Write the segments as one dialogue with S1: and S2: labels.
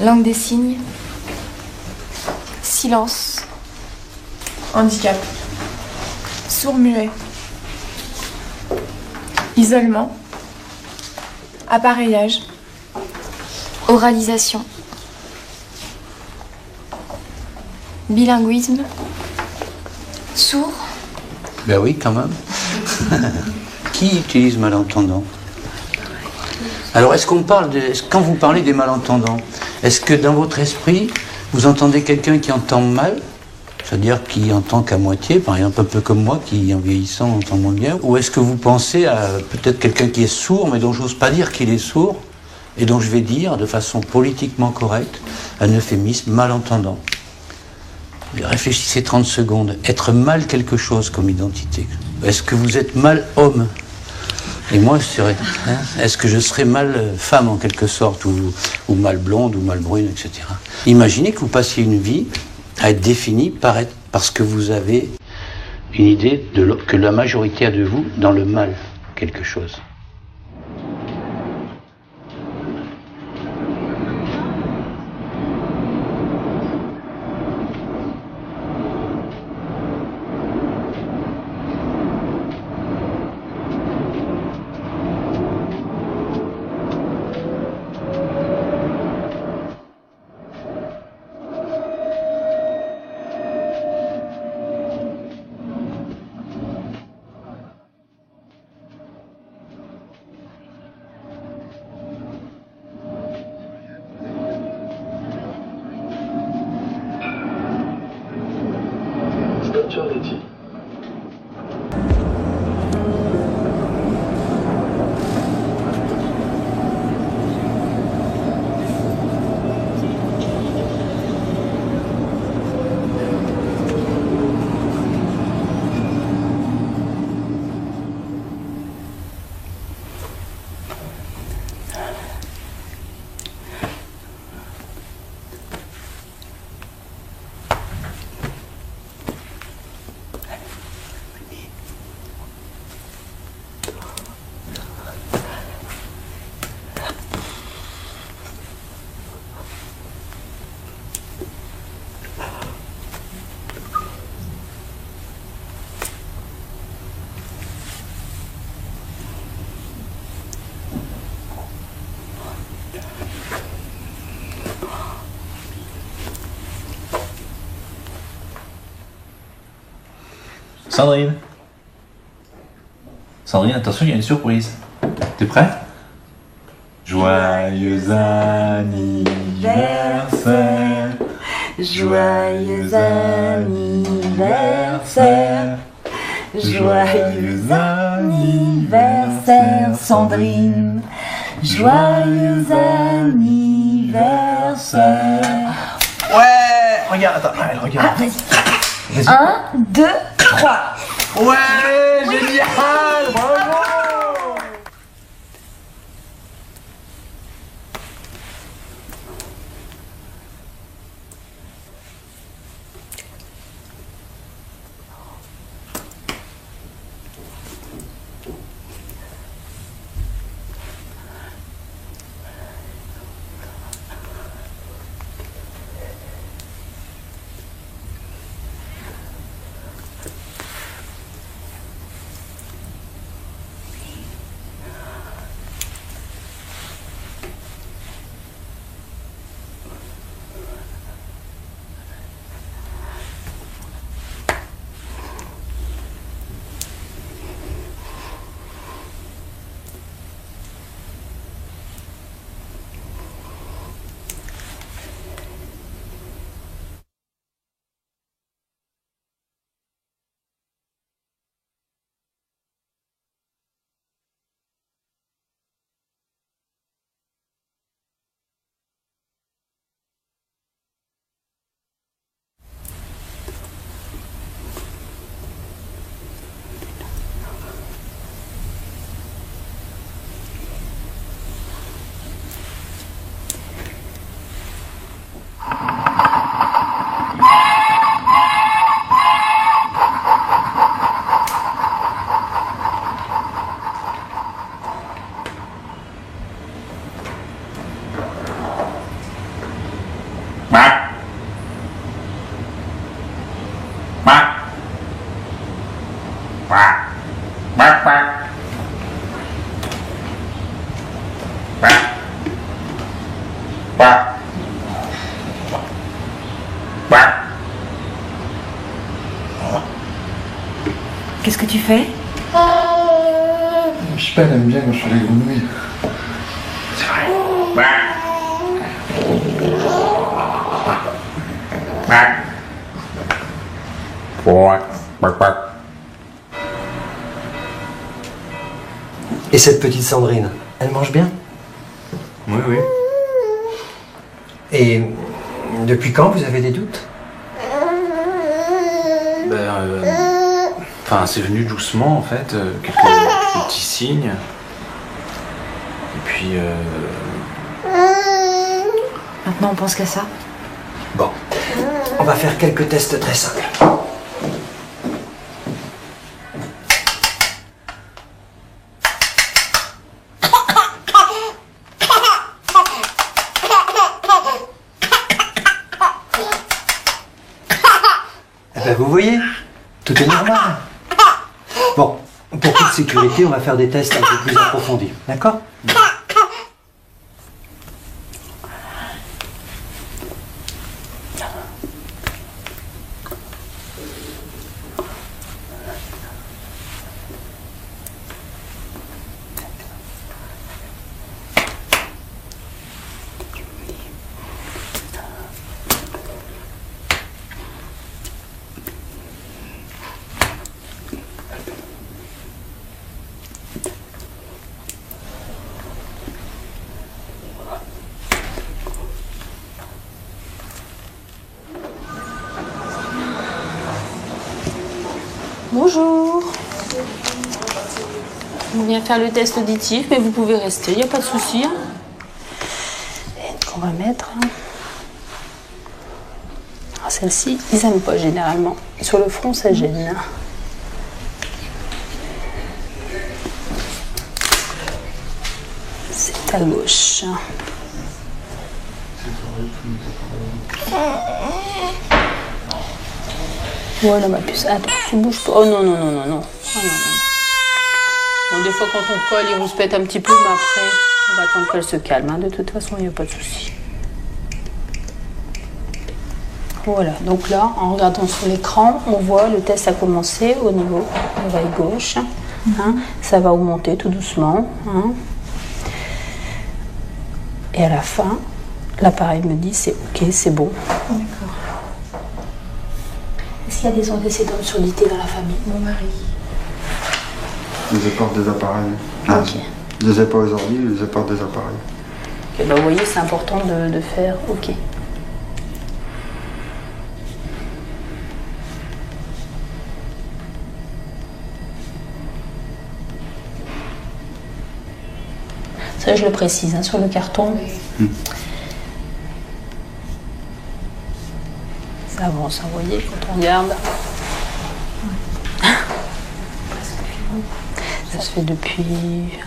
S1: Langue des signes. Silence.
S2: Handicap.
S1: Sourd-muet. Isolement. Appareillage. Oralisation. Bilinguisme. Sourd.
S3: Ben oui, quand même. Qui utilise malentendant? Alors, est-ce qu'on parle quand vous parlez des malentendants, est-ce que dans votre esprit, vous entendez quelqu'un qui entend mal, c'est-à-dire qui entend qu'à moitié, par exemple un peu comme moi, qui en vieillissant entend moins bien, ou est-ce que vous pensez à peut-être quelqu'un qui est sourd, mais dont j'ose pas dire qu'il est sourd, et dont je vais dire, de façon politiquement correcte, un euphémisme, malentendant? Réfléchissez 30 secondes. Être mal quelque chose comme identité. Est-ce que vous êtes mal homme? Et moi, je serais, est-ce que je serais mal femme en quelque sorte, ou mal blonde, ou mal brune, etc. Imaginez que vous passiez une vie à être définie parce que vous avez une idée que la majorité a de vous dans le mal quelque chose.
S4: Sandrine. Sandrine, attention, il y a une surprise. T'es prêt? Joyeux anniversaire.
S5: Joyeux anniversaire. Joyeux anniversaire, Sandrine. Joyeux anniversaire.
S4: Ouais. Regarde, attends, elle regarde.
S5: Ah, vas-y. 1, 2, 3.
S4: Ouais, génial, bravo.
S5: Qu'est-ce que tu fais?
S6: Je sais pas, elle aime bien quand je fais les grenouilles.
S7: Et cette petite Sandrine, elle mange bien?
S8: Oui, oui.
S7: Et depuis quand vous avez des doutes?
S8: Enfin, c'est venu doucement en fait, quelques petits signes. Et puis.
S5: Maintenant, on pense qu'à ça.
S7: Bon, on va faire quelques tests très simples. Eh ben, vous voyez, tout est normal. Bon, pour toute sécurité, on va faire des tests un peu plus approfondis, d'accord?
S9: Bonjour. On vient faire le test auditif, mais vous pouvez rester, il n'y a pas de souci. Qu'on va mettre. Celle-ci, ils n'aiment pas généralement. Sur le front, ça gêne. C'est à gauche. Voilà ma puce. Attends, tu bouges pas. Oh non, non, non, non, non. Oh, non, non. Bon, des fois, quand on colle, il rouspète un petit peu, mais après, on va attendre qu'elle se calme. Hein. De toute façon, il n'y a pas de souci. Voilà, donc là, en regardant sur l'écran, on voit le test a commencé au niveau de l'oreille gauche. Hein. Ça va augmenter tout doucement. Hein. Et à la fin, l'appareil me dit c'est ok, c'est bon.
S1: D'accord.
S9: Est-ce qu'il y a des antécédents de surdité dans la famille?
S1: Mon mari.
S6: Les apports des appareils.
S9: Ok.
S6: Les apports des ordi, les apports des appareils.
S9: Okay, bah, vous voyez, c'est important de faire ok. Ça, je le précise hein, sur le carton. Ça avance, vous voyez, quand on regarde. Ça se fait depuis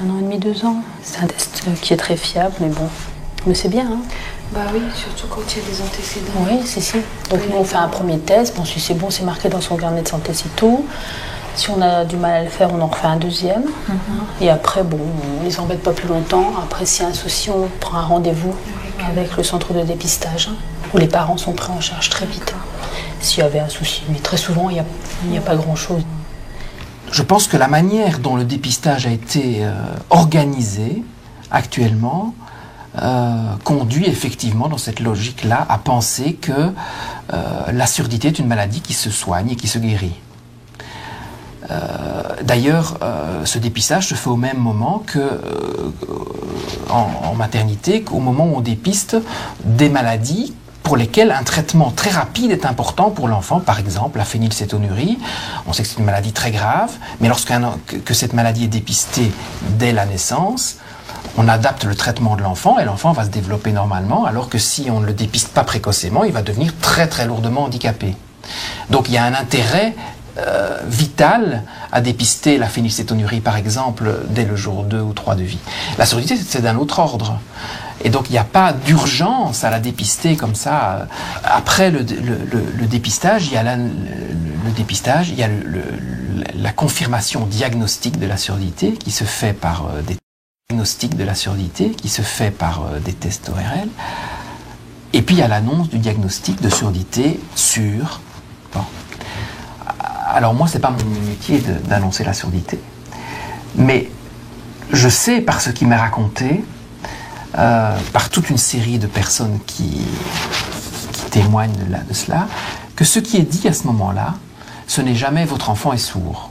S9: 1 an et demi, 2 ans. C'est un test qui est très fiable, mais bon. Mais c'est bien, hein.
S1: Bah oui, surtout quand il y a des antécédents.
S9: Oui, si. Donc nous, on fait un premier test. Bon, si c'est bon, c'est marqué dans son carnet de santé, c'est tout. Si on a du mal à le faire, on en refait un deuxième. Et après, bon, on les embête pas plus longtemps. Après, s'il y a un souci, on prend un rendez-vous avec le centre de dépistage, hein, où les parents sont pris en charge très vite. S'il y avait un souci. Mais très souvent, il n'y a pas grand-chose.
S10: Je pense que la manière dont le dépistage a été organisé actuellement conduit effectivement dans cette logique-là à penser que la surdité est une maladie qui se soigne et qui se guérit. D'ailleurs, ce dépistage se fait au même moment en maternité, qu'au moment où on dépiste des maladies pour lesquelles un traitement très rapide est important pour l'enfant, par exemple la phénylcétonurie. On sait que c'est une maladie très grave, mais que cette maladie est dépistée dès la naissance, on adapte le traitement de l'enfant et l'enfant va se développer normalement, alors que si on ne le dépiste pas précocement, il va devenir très très lourdement handicapé. Donc il y a un intérêt vital à dépister la phénylcétonurie, par exemple, dès le jour 2 ou 3 de vie. La surdité, c'est d'un autre ordre. Et donc, il n'y a pas d'urgence à la dépister comme ça. Après le dépistage, il y a la confirmation diagnostique de la surdité qui se fait par des tests ORL. Et puis il y a l'annonce du diagnostic de surdité sur... Bon. Alors moi, c'est pas mon métier d'annoncer la surdité, mais je sais par ce qui m'est raconté, par toute une série de personnes qui témoignent de cela, que ce qui est dit à ce moment-là, ce n'est jamais votre enfant est sourd.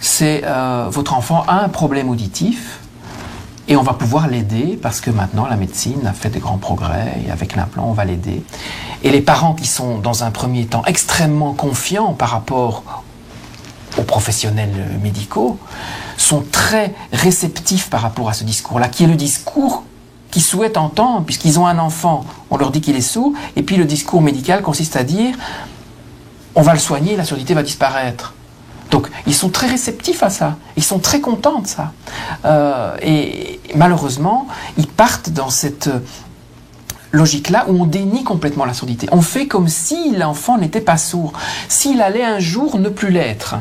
S10: C'est votre enfant a un problème auditif et on va pouvoir l'aider parce que maintenant la médecine a fait des grands progrès et avec l'implant on va l'aider. Et les parents qui sont dans un premier temps extrêmement confiants par rapport aux professionnels médicaux sont très réceptifs par rapport à ce discours-là, qui est le discours qu'ils souhaitent entendre, puisqu'ils ont un enfant, on leur dit qu'il est sourd, et puis le discours médical consiste à dire on va le soigner, la surdité va disparaître. Donc ils sont très réceptifs à ça, ils sont très contents de ça. Et malheureusement, ils partent dans cette logique-là où on dénie complètement la surdité. On fait comme si l'enfant n'était pas sourd, s'il allait un jour ne plus l'être.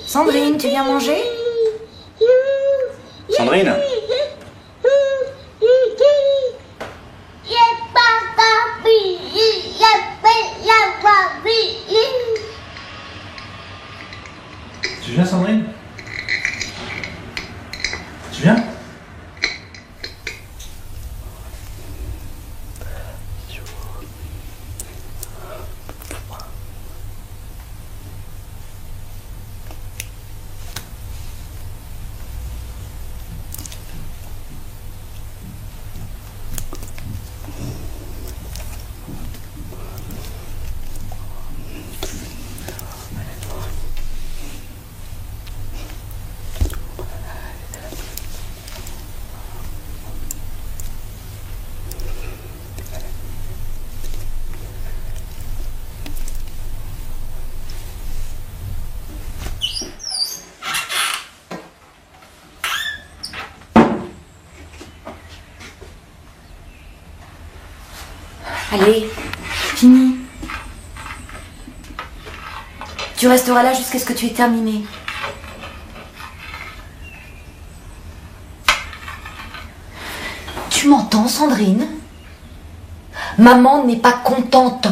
S5: Sandrine, tu viens manger?
S8: Sandrine?
S4: Tu viens, Sandrine? Tu viens?
S5: Allez, fini. Tu resteras là jusqu'à ce que tu aies terminé. Tu m'entends, Sandrine? Maman n'est pas contente.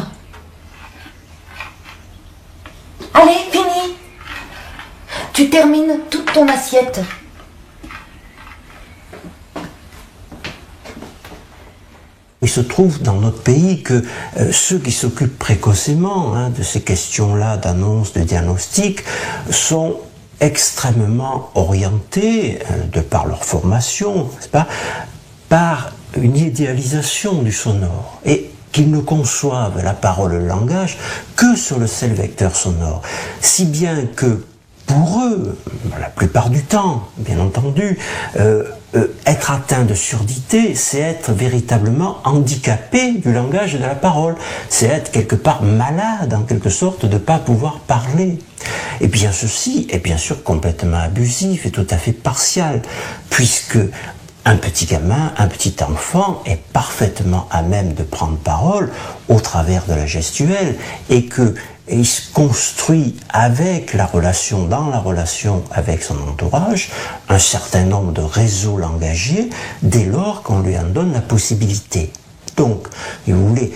S5: Allez, fini. Tu termines toute ton assiette.
S11: Il se trouve dans notre pays que ceux qui s'occupent précocement de ces questions-là d'annonce, de diagnostic, sont extrêmement orientés, de par leur formation, n'est-ce pas, par une idéalisation du sonore. Et qu'ils ne conçoivent la parole et le langage que sur le seul vecteur sonore. Si bien que pour eux, la plupart du temps, bien entendu, être atteint de surdité, c'est être véritablement handicapé du langage et de la parole. C'est être quelque part malade, en quelque sorte, de ne pas pouvoir parler. Et bien ceci est bien sûr complètement abusif et tout à fait partial, puisque un petit gamin, un petit enfant est parfaitement à même de prendre parole au travers de la gestuelle et il se construit avec la relation, dans la relation avec son entourage, un certain nombre de réseaux langagiers dès lors qu'on lui en donne la possibilité. Donc, si vous voulez,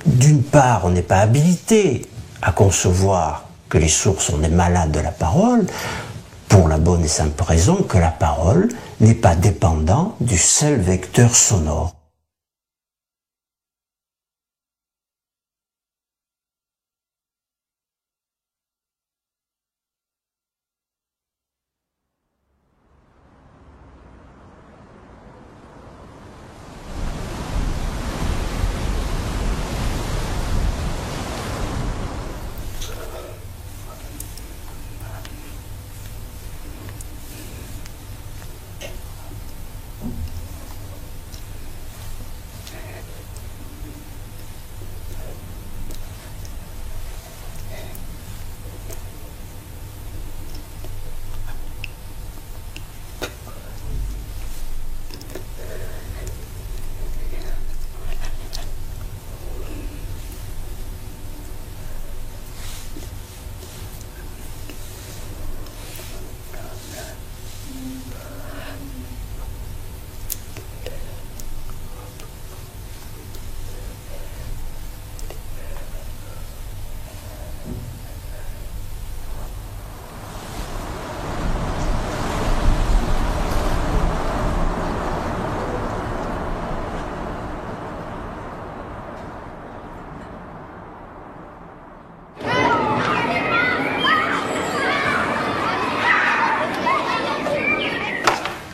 S11: d'une part, on n'est pas habilité à concevoir que les sourds sont des malades de la parole, pour la bonne et simple raison que la parole n'est pas dépendante du seul vecteur sonore.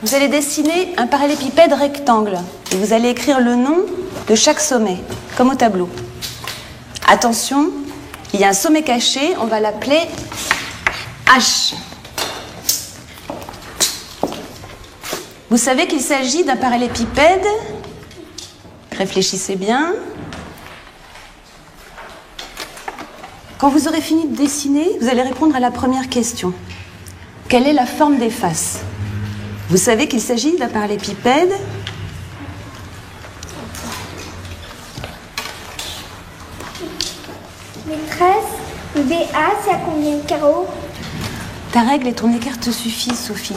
S12: Vous allez dessiner un parallélépipède rectangle et vous allez écrire le nom de chaque sommet, comme au tableau. Attention, il y a un sommet caché, on va l'appeler H. Vous savez qu'il s'agit d'un parallélépipède. Réfléchissez bien. Quand vous aurez fini de dessiner, vous allez répondre à la première question. Quelle est la forme des faces ? Vous savez qu'il s'agit d'un parallélépipède.
S13: Maîtresse, le BA, c'est à combien de carreaux?
S12: Ta règle et ton écart te suffisent, Sophie.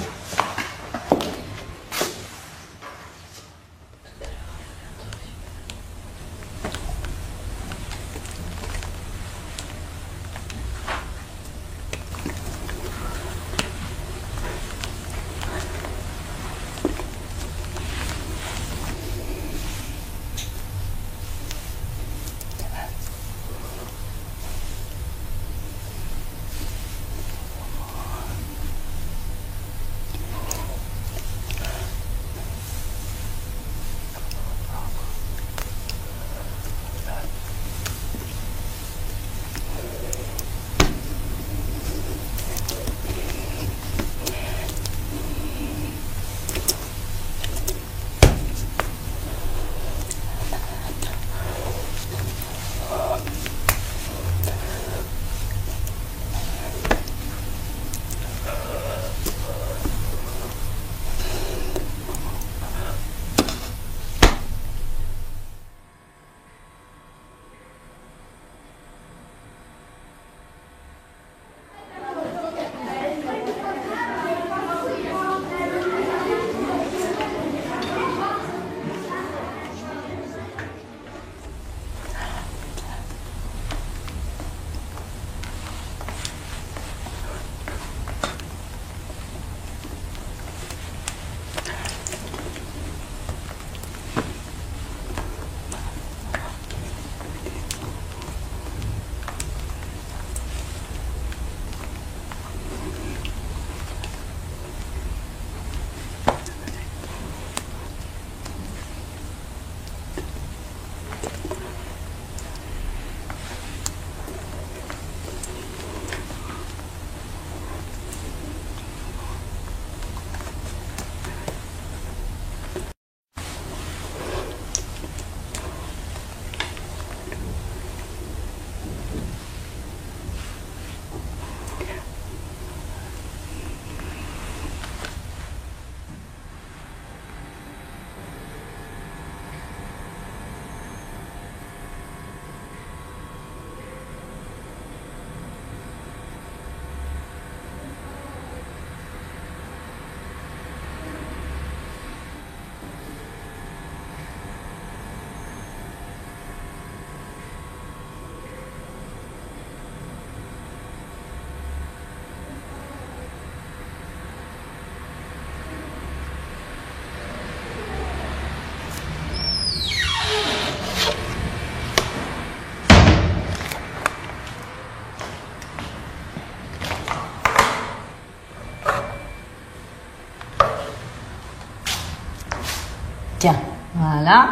S5: Tiens, voilà.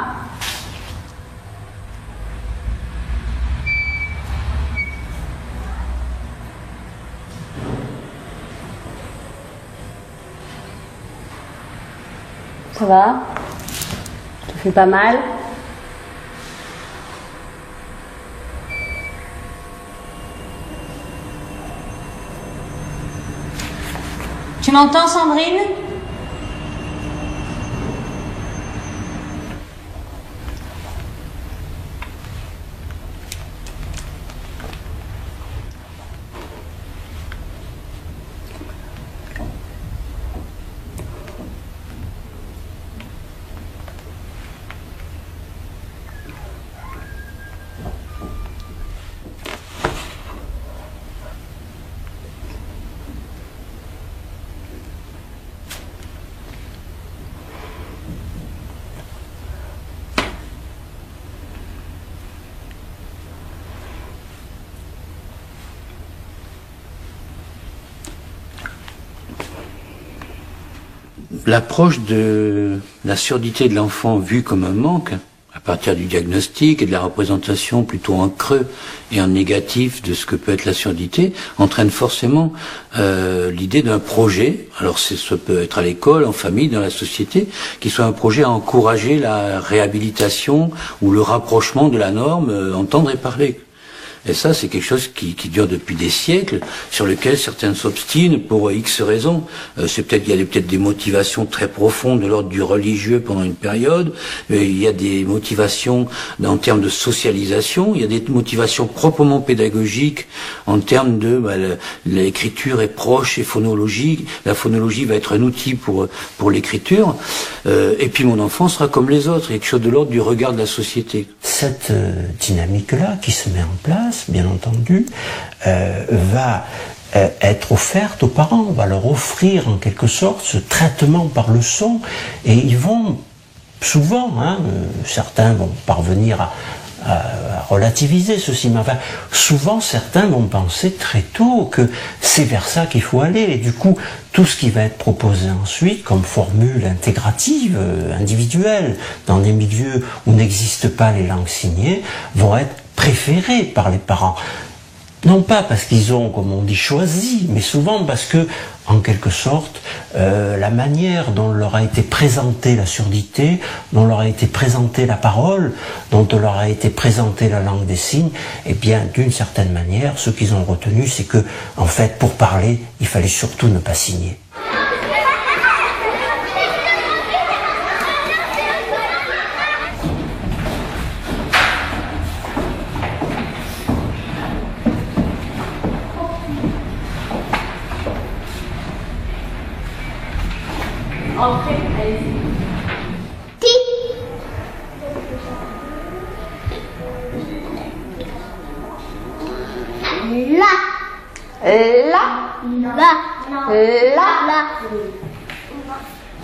S12: Ça va? Ça fait pas mal?
S5: Tu m'entends, Sandrine?
S3: L'approche de la surdité de l'enfant vue comme un manque, à partir du diagnostic et de la représentation plutôt en creux et en négatif de ce que peut être la surdité, entraîne forcément l'idée d'un projet, alors ça peut être à l'école, en famille, dans la société, qui soit un projet à encourager la réhabilitation ou le rapprochement de la norme, entendre et parler. Et ça, c'est quelque chose qui dure depuis des siècles, sur lequel certains s'obstinent pour X raisons. Il y a peut-être des motivations très profondes de l'ordre du religieux pendant une période. Il y a des motivations en termes de socialisation. Il y a des motivations proprement pédagogiques en termes de l'écriture est proche et phonologique. La phonologie va être un outil pour l'écriture. Et puis mon enfant sera comme les autres. Il y a quelque chose de l'ordre du regard de la société.
S11: Cette dynamique-là qui se met en place, bien entendu, va être offerte aux parents, on va leur offrir en quelque sorte ce traitement par le son, et ils vont souvent, certains vont parvenir à relativiser ceci, mais enfin, souvent certains vont penser très tôt que c'est vers ça qu'il faut aller, et du coup tout ce qui va être proposé ensuite comme formule intégrative, individuelle, dans des milieux où n'existent pas les langues signées, vont être préférés par les parents. Non pas parce qu'ils ont, comme on dit, choisi, mais souvent parce que, en quelque sorte, la manière dont leur a été présentée la surdité, dont leur a été présentée la parole, dont leur a été présentée la langue des signes, eh bien, d'une certaine manière, ce qu'ils ont retenu, c'est que, en fait, pour parler, il fallait surtout ne pas signer.
S13: Entrez, allez-y.
S2: Là.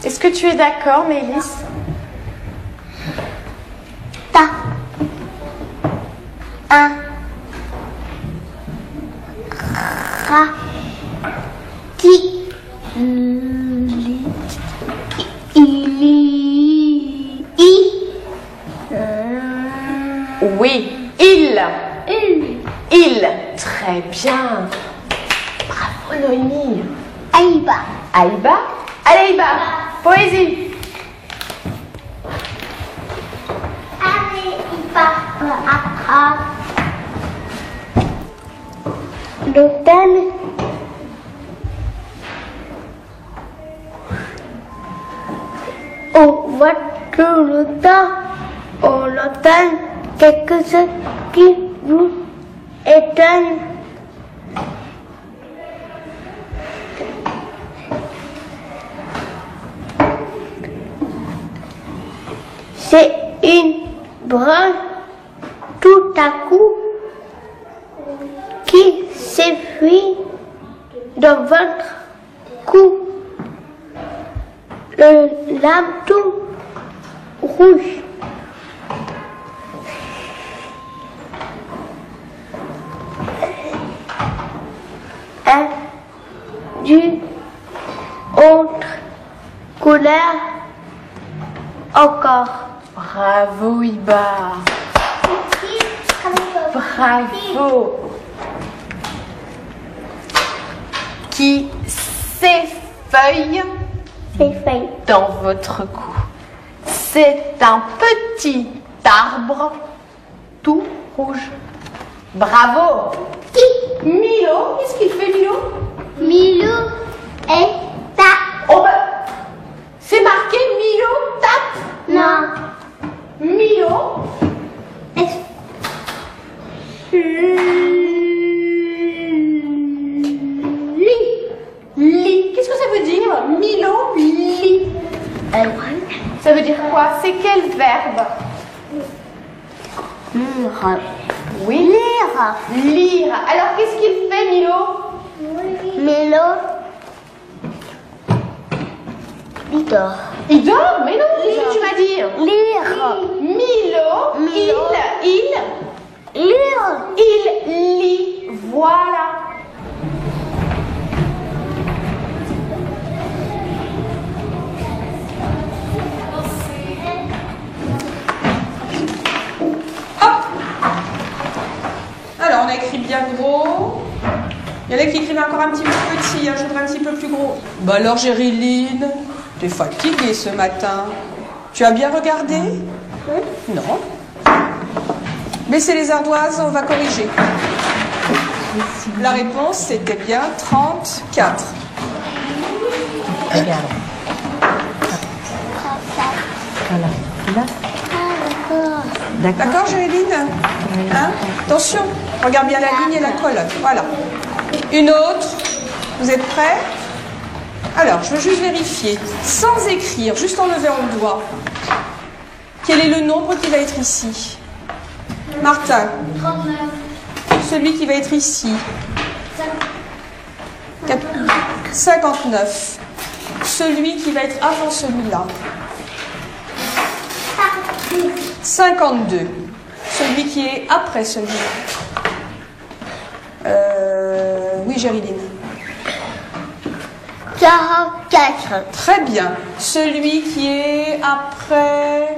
S2: Est-ce que tu es d'accord, Mélisse?
S13: Ta. Un. Ra. Ti.
S2: Oui, il. Très bien. Bravo, Noémie.
S13: Aïba.
S2: Aïba. Aïba. Poésie.
S13: Aïba. L'automne. On voit tout le temps, on entend quelque chose qui vous étonne. C'est une branche tout à coup qui s'enfuit dans votre cou. Le lame tout rouge. Un d'une autre couleur encore.
S2: Bravo, Iba. Bravo. Qui s'effeuille dans votre cou. C'est un petit arbre tout rouge. Bravo. Milo, qu'est-ce qu'il fait, Milo?
S13: Milo est tape.
S2: Oh bah, c'est marqué Milo tape.
S13: Non.
S2: Milo. Lit. Qu'est-ce que ça veut dire? Milo lit. Ça veut dire quoi? C'est quel verbe?
S13: Lire.
S2: Oui.
S13: Lire.
S2: Lire. Alors qu'est-ce qu'il fait, Milo?
S13: Milo. Il dort.
S2: Il dort? Mais non, qu'est-ce que tu m'as dit?
S13: Lire.
S2: Milo.
S13: Lire.
S2: Il lit. Voilà.
S14: Alors, on a écrit bien gros. Il y en a qui écrivent encore un petit peu petit, hein, je voudrais un petit peu plus gros. Bah alors, Gériline, t'es fatiguée ce matin. Tu as bien regardé? Non. Baissez les ardoises, on va corriger. La réponse, c'était bien 34.
S2: Regarde. Voilà.
S14: D'accord, Gériline? Hein? Attention, regarde bien la ligne et la colonne. Voilà. Une autre. Vous êtes prêts? Alors, je veux juste vérifier, sans écrire, juste en levant le doigt. Quel est le nombre qui va être ici? Martin.
S13: 39.
S14: Celui qui va être ici. 59. Celui qui va être avant celui-là. 52. Celui qui est après celui-là. Oui, Gériline.
S13: 44.
S14: Très bien. Celui qui est après...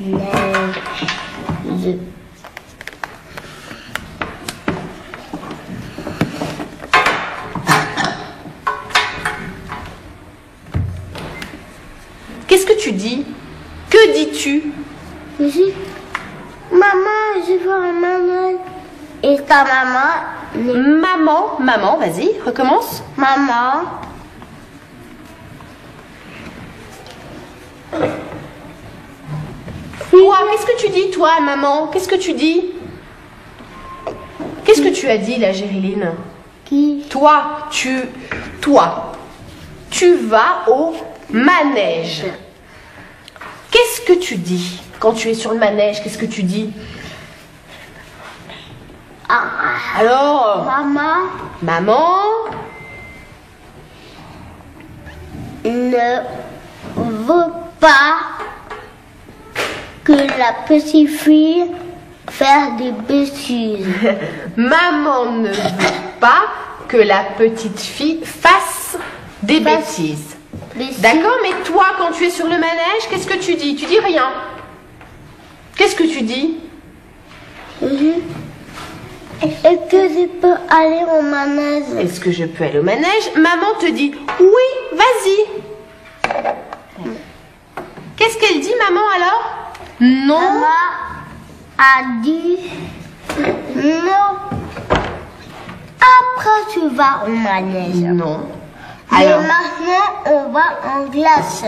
S13: Neige.
S2: Qu'est-ce que tu dis? Que dis-tu?
S13: Je dis, maman, je veux un manège. Et ta maman...
S2: Maman, vas-y, recommence.
S13: Maman...
S2: Toi, qu'est-ce que tu dis, toi, maman? Qu'est-ce que tu dis? Qu'est-ce que tu as dit, là, Gériline?
S13: Qui?
S2: Toi, tu vas au manège. Qu'est-ce que tu dis quand tu es sur le manège? Qu'est-ce que tu dis? Alors? Maman
S13: ne veut pas que la petite fille fasse des bêtises.
S2: Maman ne veut pas que la petite fille fasse des bêtises. D'accord, mais toi, quand tu es sur le manège, qu'est-ce que tu dis? Tu dis rien. Qu'est-ce que tu dis?
S13: Est-ce que je peux aller au manège?
S2: Est-ce que je peux aller au manège? Maman te dit oui, vas-y. Qu'est-ce qu'elle dit, maman, alors? Non.
S13: a dit non. Après, tu vas au manège.
S2: Non.
S13: Mais
S2: Alors.
S13: maintenant, on va en glace.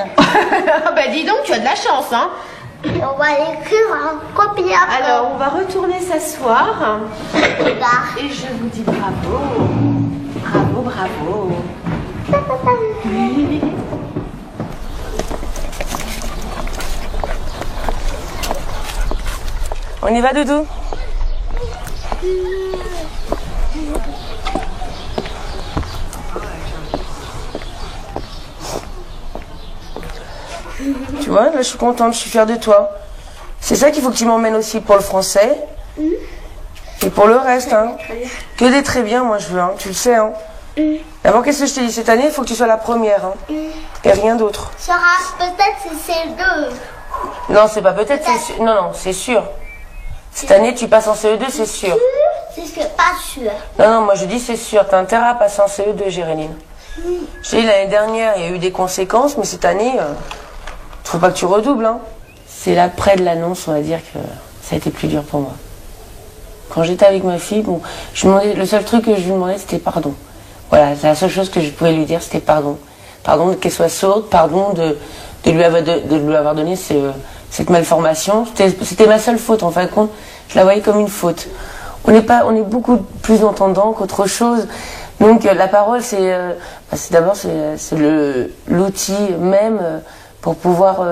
S2: Bah dis donc, tu as de la chance, hein.
S13: On va écrire un copier après.
S2: Alors, on va retourner s'asseoir.
S13: Regarde.
S2: Et je vous dis bravo. Bravo, bravo.
S14: On y va, Doudou? Tu vois, là, je suis contente, je suis fière de toi. C'est ça qu'il faut que tu m'emmènes aussi pour le français. Et pour le reste, hein. Que des très bien, moi, je veux, hein. Tu le sais, hein. D'abord, qu'est-ce que je t'ai dit? Cette année, il faut que tu sois la première, hein. Et rien d'autre.
S13: Sera peut-être c'est deux.
S14: Non, c'est pas peut-être, c'est sûr. Non, non, c'est sûr. Cette année, tu passes en CE2, c'est sûr.
S13: C'est pas sûr.
S14: Non, non, moi je dis c'est sûr. T'as intérêt à passer en CE2, Géréline. Je t'ai dit, l'année dernière, il y a eu des conséquences, mais cette année, faut pas que tu redoubles, hein. C'est l'après de l'annonce, on va dire que ça a été plus dur pour moi. Quand j'étais avec ma fille, bon, le seul truc que je lui demandais, c'était pardon. Voilà, la seule chose que je pouvais lui dire, c'était pardon. Pardon qu'elle soit sourde, pardon de lui avoir donné cette malformation. C'était ma seule faute, en fin de compte. Je la voyais comme une faute. On est beaucoup plus entendant qu'autre chose. Donc la parole, c'est d'abord l'outil même pour pouvoir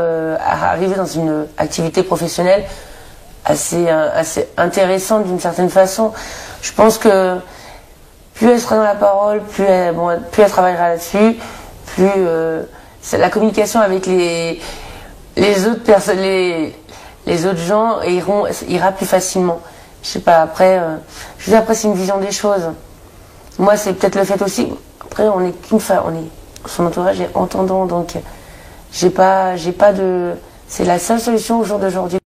S14: arriver dans une activité professionnelle assez intéressante d'une certaine façon. Je pense que plus elle sera dans la parole, plus elle travaillera là-dessus, plus la communication avec les autres personnes, les autres gens ira plus facilement. Je sais pas, après c'est une vision des choses. Moi, c'est peut-être le fait aussi, après, on est qu'une femme, son entourage est entendant, donc j'ai pas de, c'est la seule solution au jour d'aujourd'hui.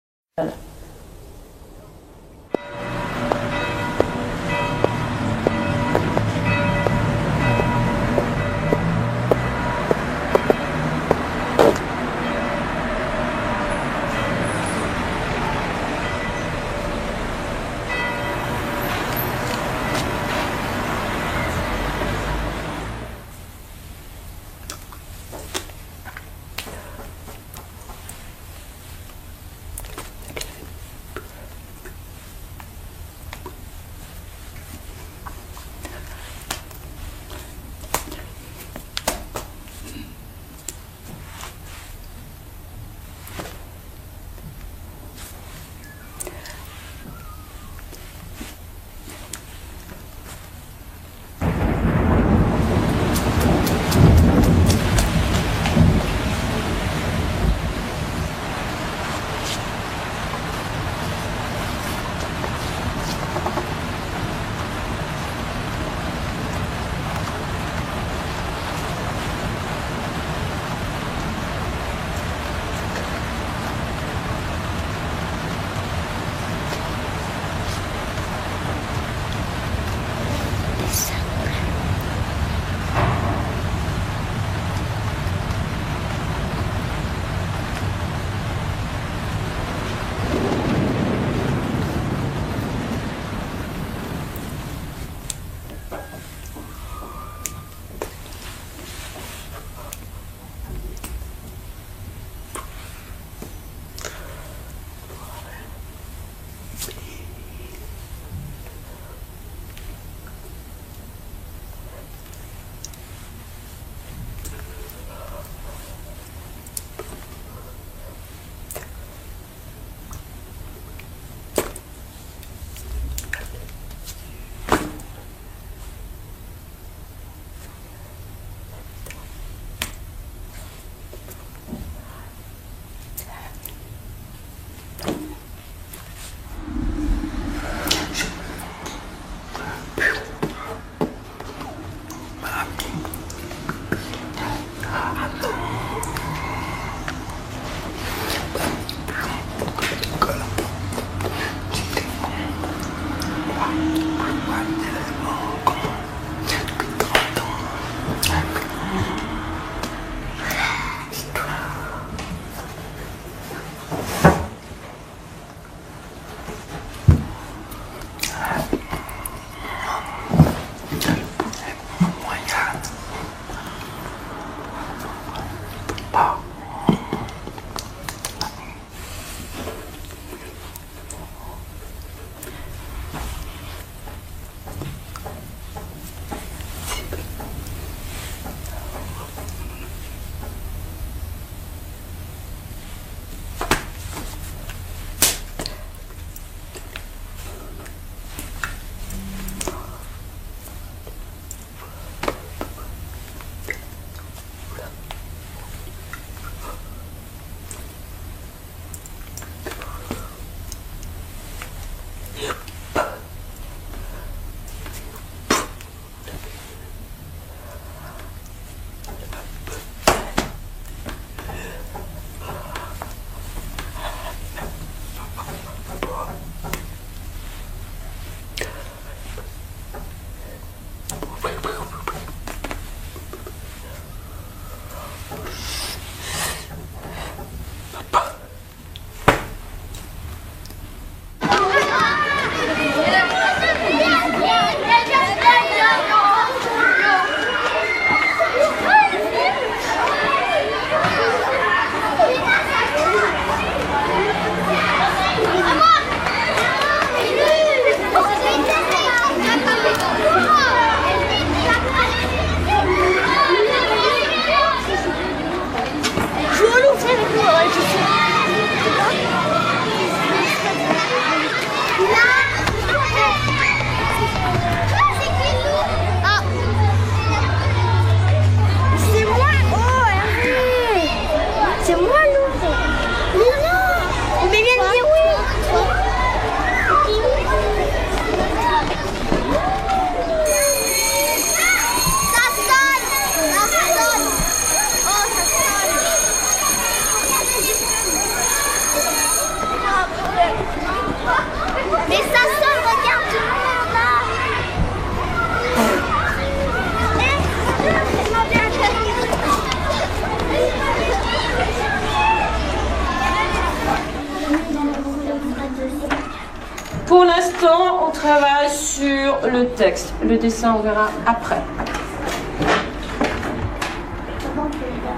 S14: Pour l'instant, on travaille sur le texte. Le dessin, on verra après.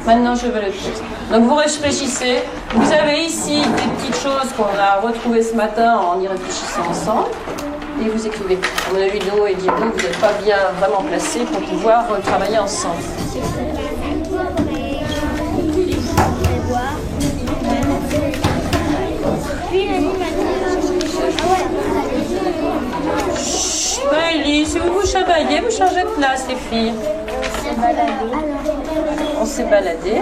S14: Maintenant, je veux le texte. Donc, vous réfléchissez. Vous avez ici des petites choses qu'on a retrouvées ce matin en y réfléchissant ensemble. Et vous écrivez. À mon avis, Do et Dido, vous n'êtes pas bien vraiment placés pour pouvoir travailler ensemble. Ellie, si vous vous chamaillez, vous changez de place, les filles. On s'est baladé.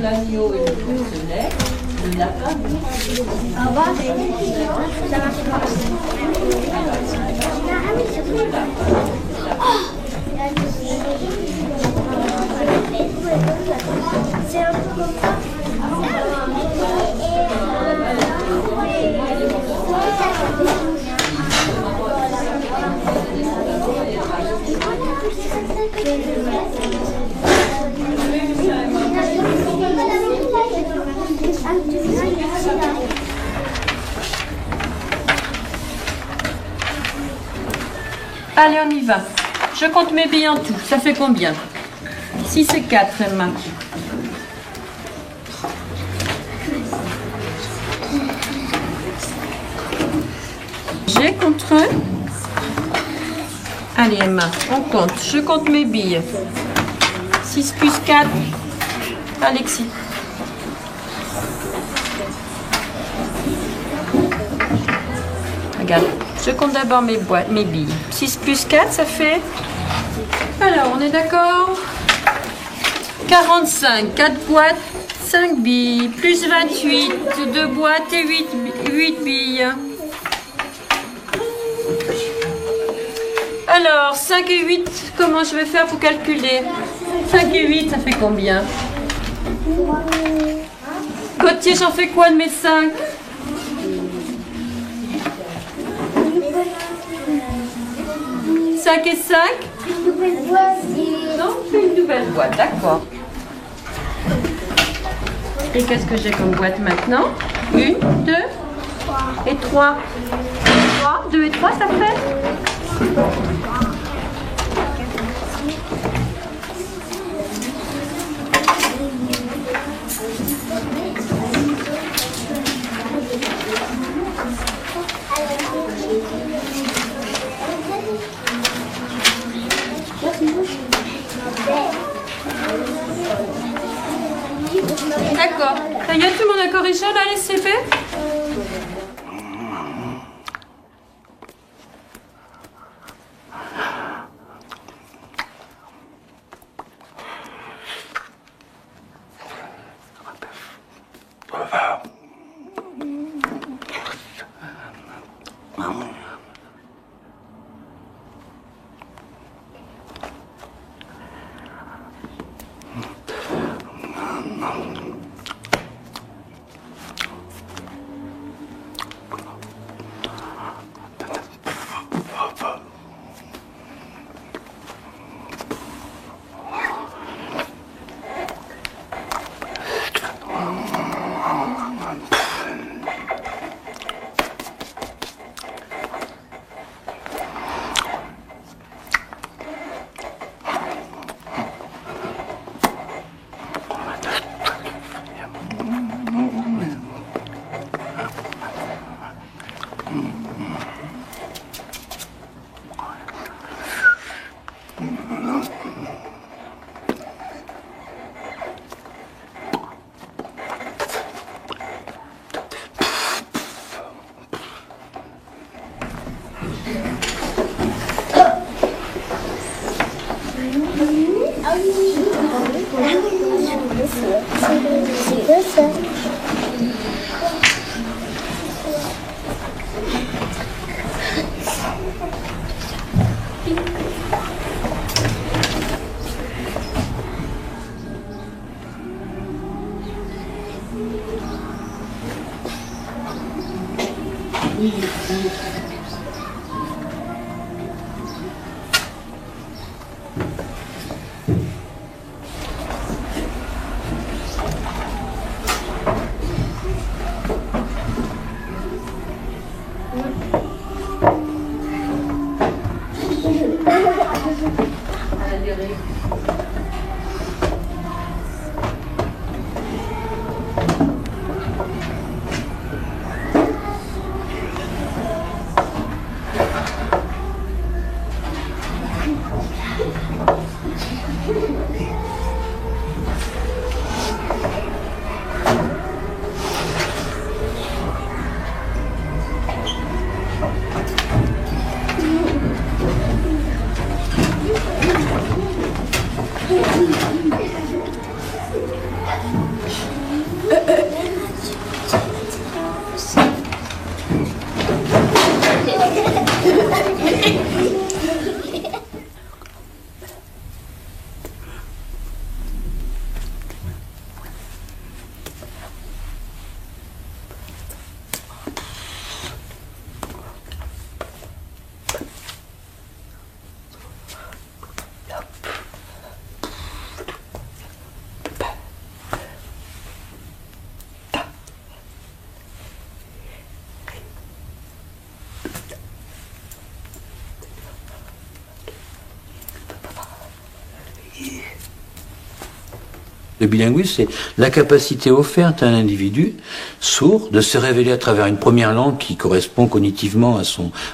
S14: L'agneau et le porcelet, le lapin. Au revoir. Ça marche pas. C'est un peu comme ça. Allez, on y va. Je compte mes billes en tout. Ça fait combien? 6 et 4, Emma. J'ai contre eux. Allez, Emma, on compte. Je compte mes billes. 6 plus 4. Alexis. Regarde, je compte d'abord mes billes. 6 plus 4, ça fait... Alors, on est d'accord? 45, 4 boîtes, 5 billes, plus 28, 2 boîtes et 8 billes. Alors, 5 et 8, comment je vais faire pour calculer? 5 et 8, ça fait combien? Gauthier, j'en fais quoi de mes 5? 5 et 5? Non, une nouvelle boîte, d'accord. Et qu'est-ce que j'ai comme boîte maintenant? 1, 2 et 3. 3, 2 et 3, ça fait? D'accord. Ça y est, tout le monde a corrigé là les CV?
S1: modéré.
S3: Le bilinguisme, c'est la capacité offerte à un individu sourd de se révéler à travers une première langue qui correspond cognitivement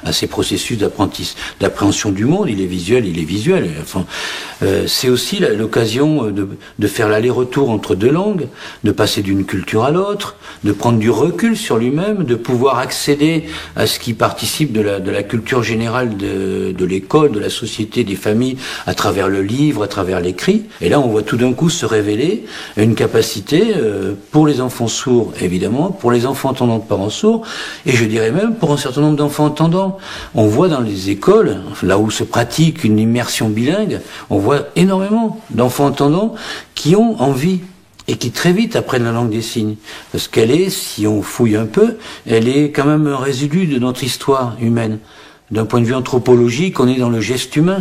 S3: à ses processus d'appréhension du monde. Il est visuel. Enfin, c'est aussi l'occasion de faire l'aller-retour entre deux langues, de passer d'une culture à l'autre, de prendre du recul sur lui-même, de pouvoir accéder à ce qui participe de la culture générale de l'école, de la société, des familles, à travers le livre, à travers l'écrit. Et là, on voit tout d'un coup se révéler une capacité pour les enfants sourds, évidemment, pour les enfants entendants de parents sourds, et je dirais même pour un certain nombre d'enfants entendants. On voit dans les écoles, là où se pratique une immersion bilingue, on voit énormément d'enfants entendants qui ont envie et qui très vite apprennent la langue des signes. Parce qu'elle est, si on fouille un peu, elle est quand même un résidu de notre histoire humaine. D'un point de vue anthropologique, on est dans le geste humain.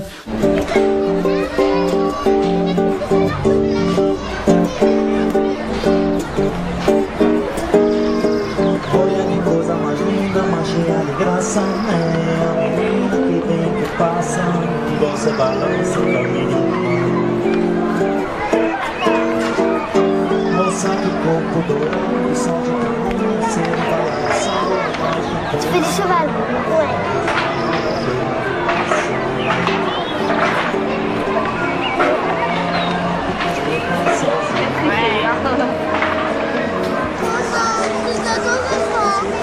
S13: Tu fais du cheval? Ouais.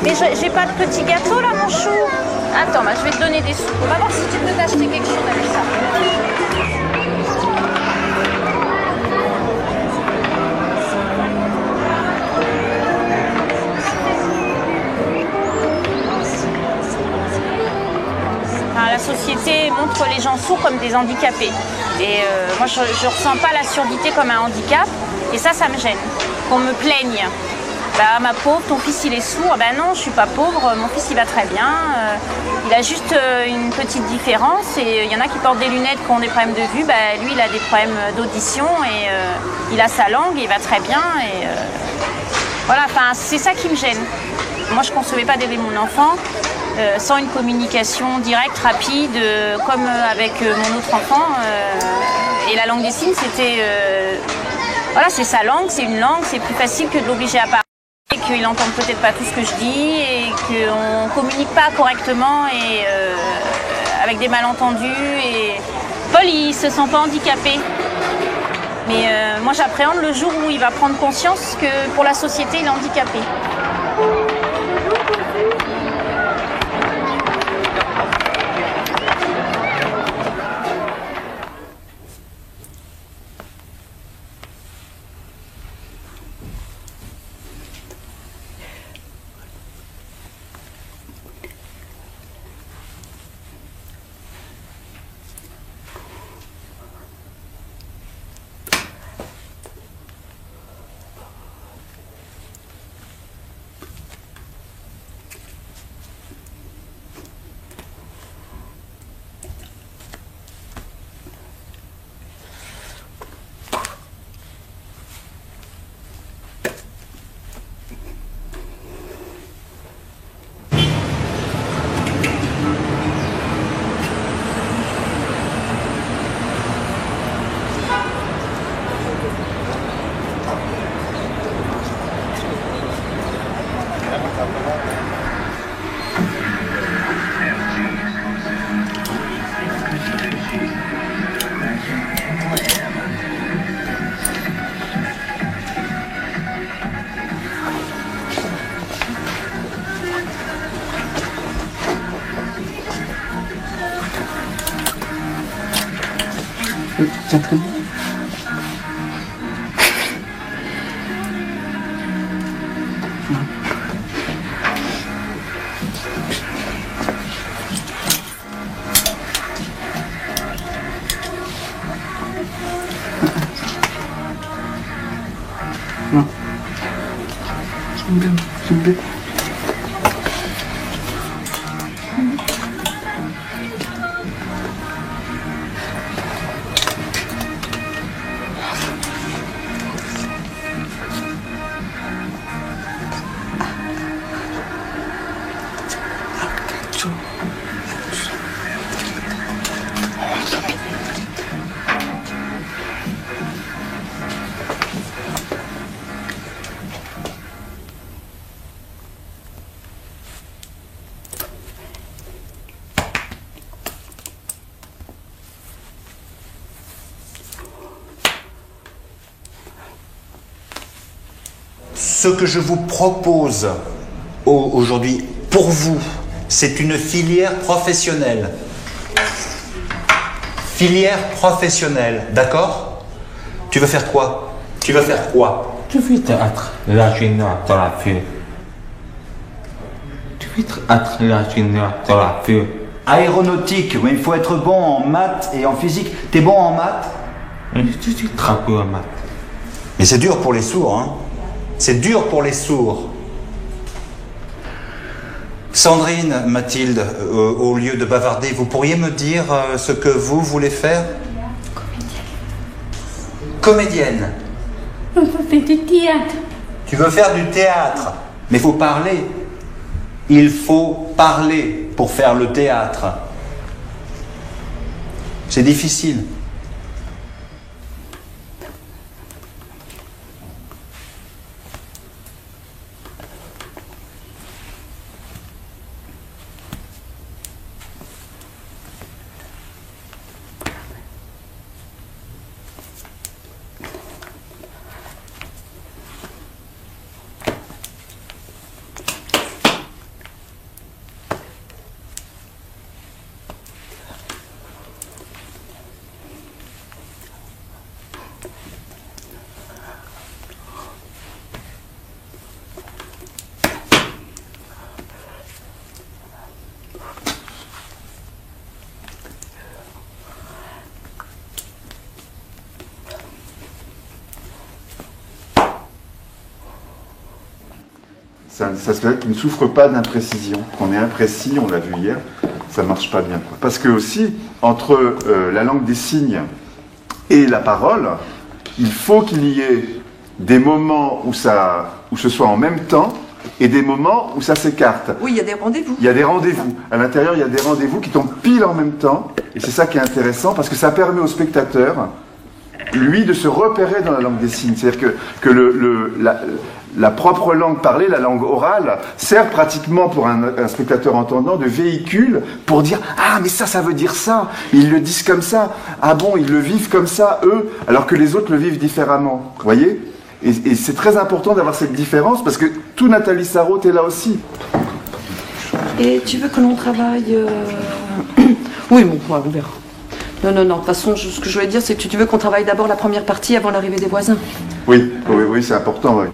S9: Mais j'ai pas de petit gâteau là, mon chou. Attends, je vais te donner des sous. On va voir si tu peux t'acheter quelque chose avec ça. La société montre les gens sourds comme des handicapés. Et moi, je ne ressens pas la surdité comme un handicap. Et ça me gêne. Qu'on me plaigne. Bah, ma pauvre, ton fils il est sourd. Ben non, je suis pas pauvre, mon fils il va très bien. Il a juste une petite différence. Et il y en a qui portent des lunettes qui ont des problèmes de vue. Ben, lui, il a des problèmes d'audition. Et il a sa langue, et il va très bien. Et voilà, enfin, c'est ça qui me gêne. Moi, je ne concevais pas d'élever mon enfant sans une communication directe, rapide, comme avec mon autre enfant. Et la langue des signes, c'était... voilà, c'est sa langue, c'est une langue, c'est plus facile que de l'obliger à parler, et qu'il n'entend peut-être pas tout ce que je dis, et qu'on ne communique pas correctement, et avec des malentendus. Et Paul, il ne se sent pas handicapé. Mais moi, j'appréhende le jour où il va prendre conscience que pour la société, il est handicapé.
S3: C'est très bien. J'aime bien.
S15: Ce que je vous propose aujourd'hui, pour vous, c'est une filière professionnelle. Filière professionnelle, d'accord? Tu veux faire quoi? Tu veux faire quoi?
S16: Je veux être l'ingénieur de la vie. Je veux être l'ingénieur de la vie.
S15: Aéronautique, mais il faut être bon en maths et en physique. T'es bon en maths?
S16: Je suis très bon en maths.
S15: Mais c'est dur pour les sourds, hein? C'est dur pour les sourds. Sandrine, Mathilde, au lieu de bavarder, vous pourriez me dire ce que vous voulez faire? Comédienne.
S13: Je veux faire du théâtre.
S15: Tu veux faire du théâtre, mais il faut parler. Il faut parler pour faire le théâtre. C'est difficile.
S6: Ça se fait qu'il ne souffre pas d'imprécision. Qu'on est imprécis, on l'a vu hier, ça ne marche pas bien, quoi. Parce que aussi, entre la langue des signes et la parole, il faut qu'il y ait des moments où ce soit en même temps et des moments où ça s'écarte.
S14: Oui, il y a des rendez-vous.
S6: Il y a des rendez-vous. À l'intérieur, il y a des rendez-vous qui tombent pile en même temps. Et c'est ça qui est intéressant parce que ça permet au spectateur, lui, de se repérer dans la langue des signes. C'est-à-dire que la propre langue parlée, la langue orale, sert pratiquement pour un spectateur entendant de véhicule pour dire « Ah, mais ça veut dire ça !» Ils le disent comme ça. « Ah bon, ils le vivent comme ça, eux, alors que les autres le vivent différemment. » Vous voyez? Et c'est très important d'avoir cette différence parce que tout Nathalie Sarraute est là aussi.
S14: Et tu veux que l'on travaille Oui, bon, on verra. Non, de toute façon, ce que je voulais dire, c'est que tu veux qu'on travaille d'abord la première partie avant l'arrivée des voisins.
S6: Oui, c'est important, oui.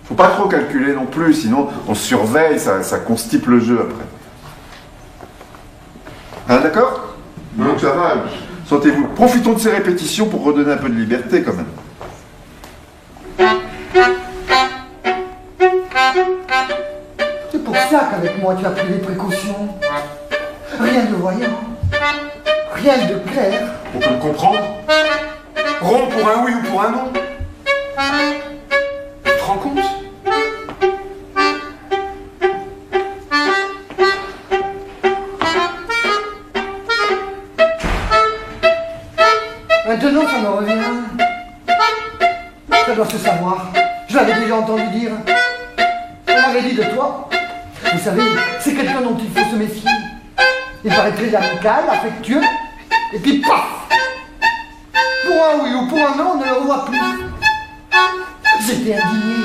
S6: Faut pas trop calculer non plus, sinon on surveille, ça constipe le jeu après. Ah, d'accord? Donc ça va, sentez-vous. Profitons de ces répétitions pour redonner un peu de liberté quand même.
S17: ça qu'avec moi tu as pris des précautions. Rien de voyant. Rien de clair.
S18: On peut me comprendre? Rond pour un oui ou pour un non? Tu te rends compte?
S17: Maintenant, ça me revient. Ça doit se savoir. Je l'avais déjà entendu dire. On m'avait dit de toi. Vous savez, c'est quelqu'un dont il faut se méfier. Il paraît très amical, affectueux, et puis paf! Pour un oui ou pour un non, on ne le revoit plus. J'étais indigné.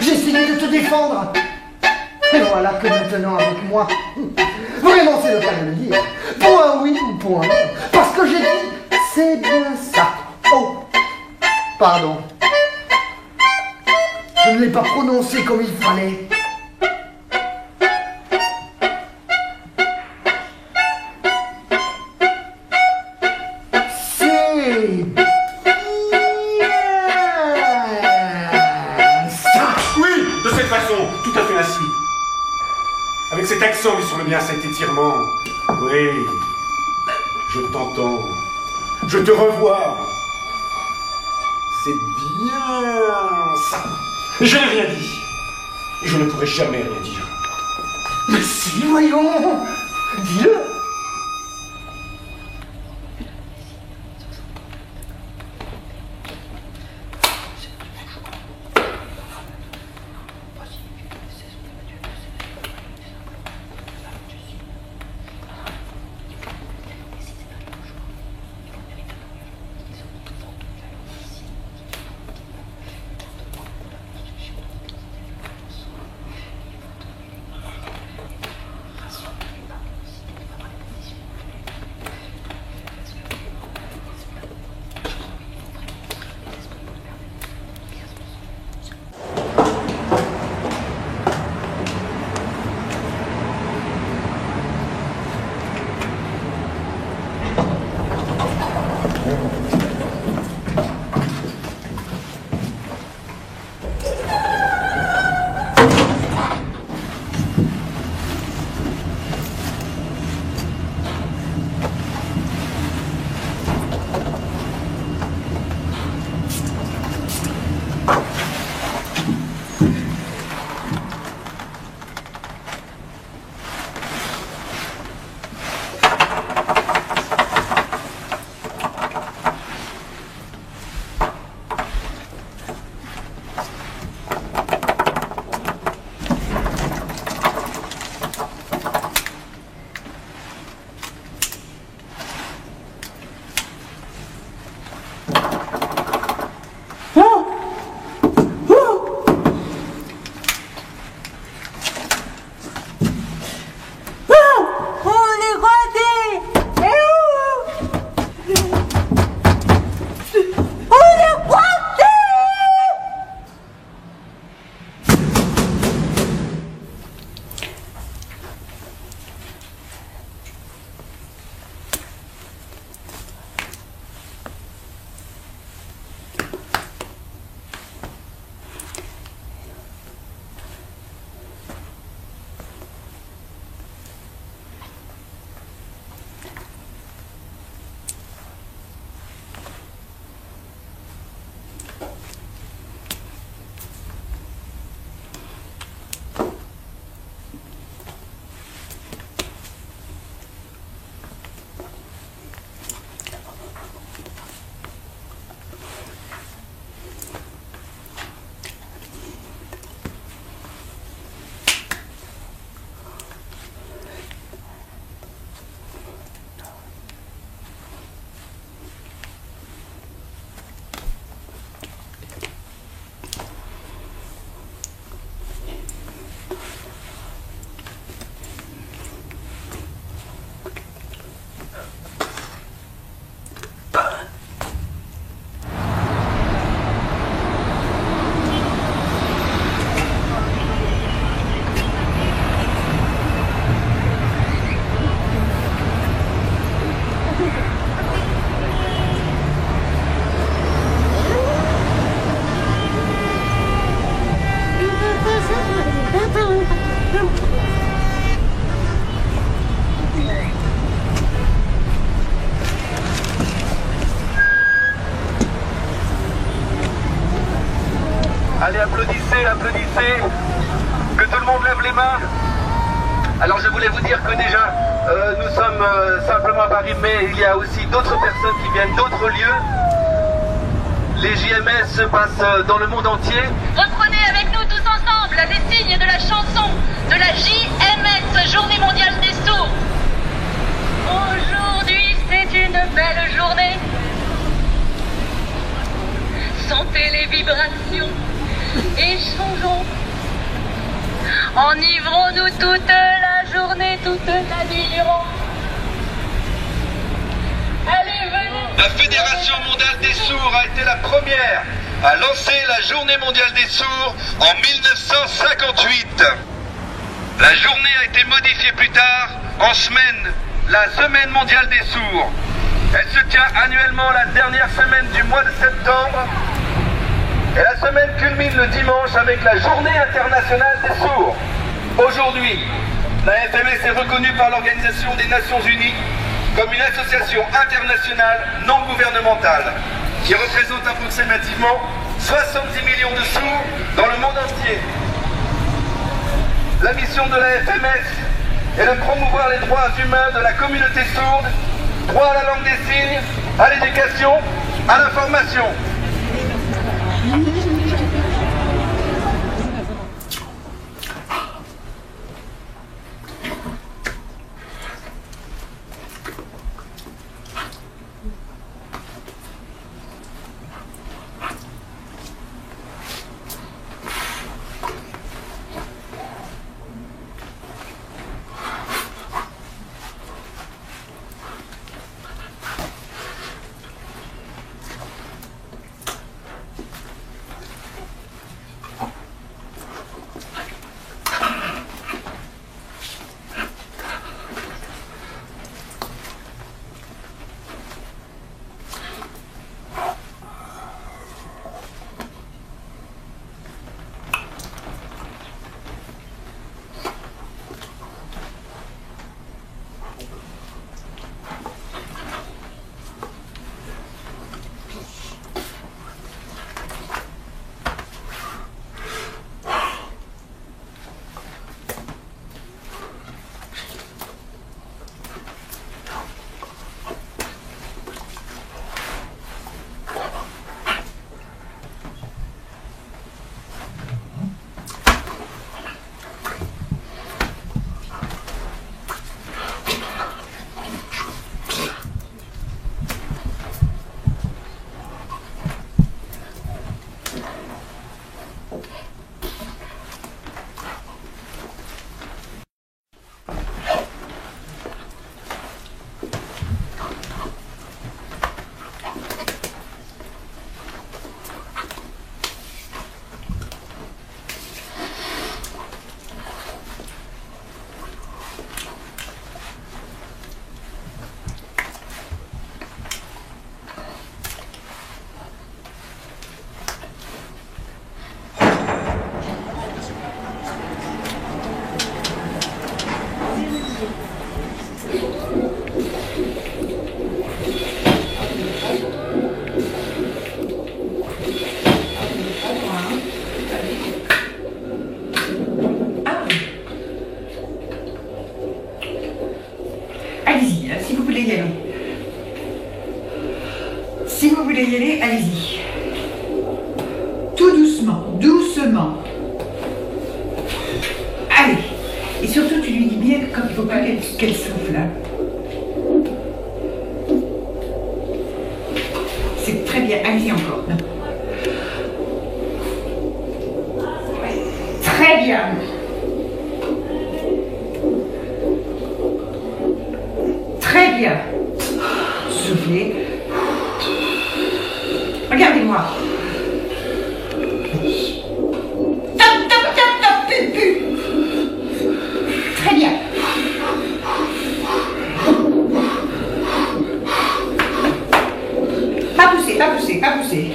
S17: J'ai essayé de te défendre. Et voilà que maintenant, avec moi, vraiment c'est le cas de le dire, pour un oui ou pour un non, parce que j'ai dit, c'est bien ça. Oh, pardon. Je ne l'ai pas prononcé comme il fallait.
S18: Tout à fait ainsi. Avec cet accent, il semble bien cet étirement. Oui, je t'entends. Je te revois. C'est bien ça. Je n'ai rien dit. Et je ne pourrai jamais rien dire.
S17: Mais si, voyons. Dis-le.
S19: Allez, applaudissez, applaudissez. Que tout le monde lève les mains. Alors je voulais vous dire que déjà, nous sommes simplement à Paris, mais il y a aussi d'autres personnes qui viennent d'autres lieux. Les JMS se passent dans le monde entier.
S20: Reprenez avec nous tous ensemble les signes de la chanson de la JMS, Journée mondiale des sourds. Aujourd'hui, c'est une belle journée. Sentez les vibrations et changeons. Enivrons-nous toute la journée, toute la nuit durant. Allez, venez.
S19: La Fédération mondiale des sourds a été la première à lancer la Journée mondiale des sourds en 1958. La journée a été modifiée plus tard en semaine, la Semaine mondiale des sourds. Elle se tient annuellement la dernière semaine du mois de septembre. Et la semaine culmine le dimanche avec la Journée internationale des sourds. Aujourd'hui, la FMS est reconnue par l'Organisation des Nations Unies comme une association internationale non gouvernementale qui représente approximativement 70 millions de sourds dans le monde entier. La mission de la FMS est de promouvoir les droits humains de la communauté sourde, droit à la langue des signes, à l'éducation, à l'information.
S21: Allez-y, si vous voulez y aller. Si vous voulez y aller, allez-y. Tout doucement, doucement. Allez. Et surtout, tu lui dis bien que quand il ne faut pas qu'elle souffle. Hein. C'est très bien. Allez-y encore. Non. Très bien. Très bien. Soufflez. Regardez-moi. Top, top, top, top, pu, pu. Très bien. Pas pousser, pas pousser, pas pousser.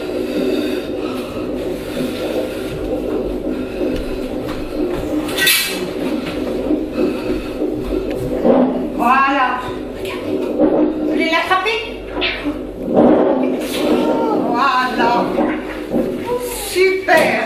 S21: Voilà. Vous voulez l'attraper? Voilà. Super.